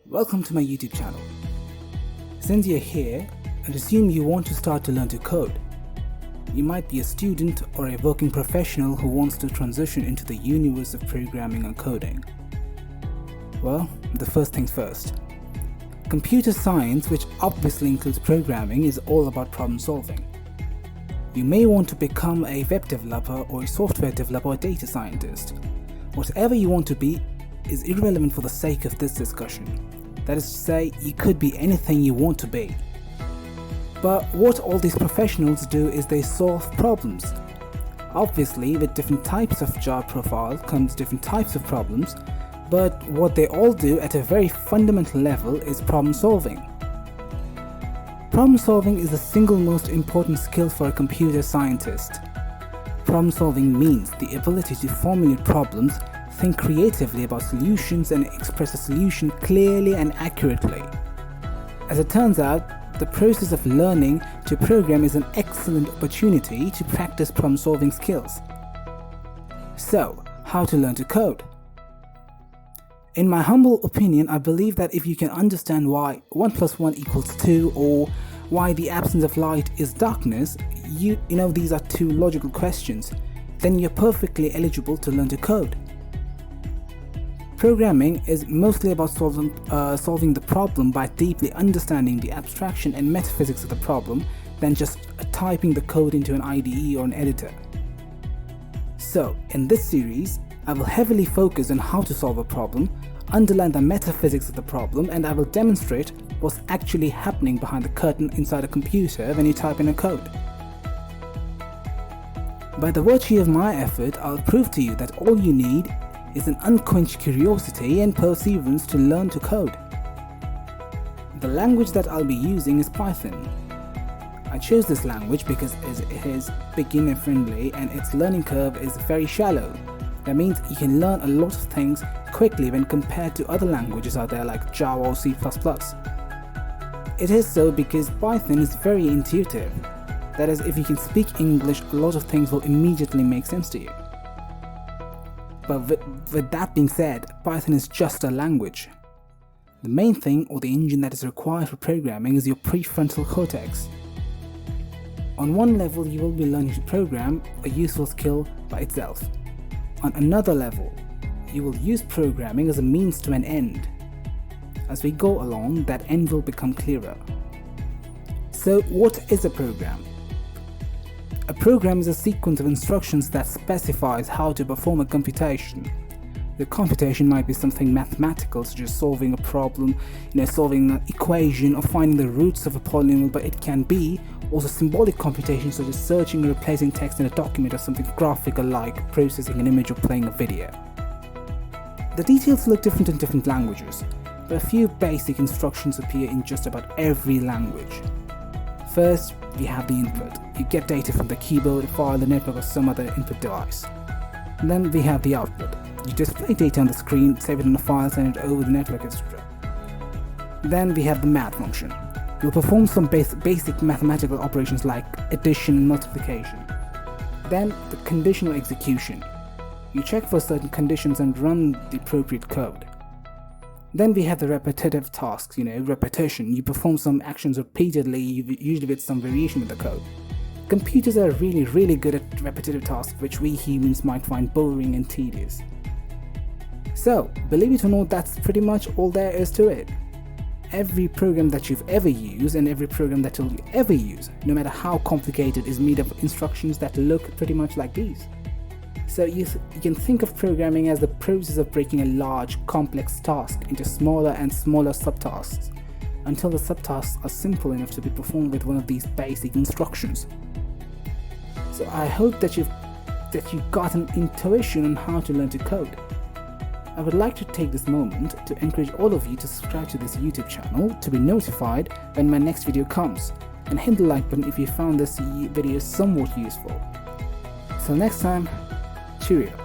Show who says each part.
Speaker 1: Welcome to my YouTube channel. Since you're here, I assume you want to start to learn to code. You might be a student or a working professional who wants to transition into the universe of programming and coding. Well, the first things first. Computer science, which obviously includes programming, is all about problem solving. You may want to become a web developer or a software developer or data scientist. Whatever you want to be is irrelevant for the sake of this discussion. That is to say, you could be anything you want to be. But what all these professionals do is they solve problems. Obviously, with different types of job profile comes different types of problems, but what they all do at a very fundamental level is problem solving. Problem solving is the single most important skill for a computer scientist. Problem solving means the ability to formulate problems, think creatively about solutions, and express a solution clearly and accurately. As it turns out, the process of learning to program is an excellent opportunity to practice problem-solving skills. So, how to learn to code? In my humble opinion, I believe that if you can understand why 1 + 1 = 2 or why the absence of light is darkness, you know these are two logical questions, then you're perfectly eligible to learn to code. Programming is mostly about solving the problem by deeply understanding the abstraction and metaphysics of the problem than just typing the code into an IDE or an editor. So, in this series, I will heavily focus on how to solve a problem, underline the metaphysics of the problem, and I will demonstrate what's actually happening behind the curtain inside a computer when you type in a code. By the virtue of my effort, I'll prove to you that all you need is an unquenched curiosity and perseverance to learn to code. The language that I'll be using is Python. I chose this language because it is beginner friendly and its learning curve is very shallow. That means you can learn a lot of things quickly when compared to other languages out there like Java or C++. It is so because Python is very intuitive. That is, if you can speak English, a lot of things will immediately make sense to you. But with that being said, Python is just a language. The main thing or the engine that is required for programming is your prefrontal cortex. On one level, you will be learning to program, a useful skill by itself. On another level, you will use programming as a means to an end. As we go along, that end will become clearer. So, what is a program? A program is a sequence of instructions that specifies how to perform a computation. The computation might be something mathematical, such as solving a problem, solving an equation or finding the roots of a polynomial, but it can be also symbolic computation, such as searching or replacing text in a document, or something graphical like processing an image or playing a video. The details look different in different languages, but a few basic instructions appear in just about every language. First, we have the input. You get data from the keyboard, file, the network, or some other input device. And then we have the output. You display data on the screen, save it in a file, send it over the network, etc. Then we have the math function. You'll perform some basic mathematical operations like addition and multiplication. Then the conditional execution. You check for certain conditions and run the appropriate code. Then we have the repetitive tasks, repetition. You perform some actions repeatedly, usually with some variation with the code. Computers are really good at repetitive tasks, which we humans might find boring and tedious. So, believe it or not, that's pretty much all there is to it. Every program that you've ever used and every program that you'll ever use, no matter how complicated, is made of instructions that look pretty much like these. So you can think of programming as the process of breaking a large, complex task into smaller and smaller subtasks, until the subtasks are simple enough to be performed with one of these basic instructions. So I hope that you've got an intuition on how to learn to code. I would like to take this moment to encourage all of you to subscribe to this YouTube channel to be notified when my next video comes, and hit the like button if you found this video somewhat useful. Till next time, cheerio.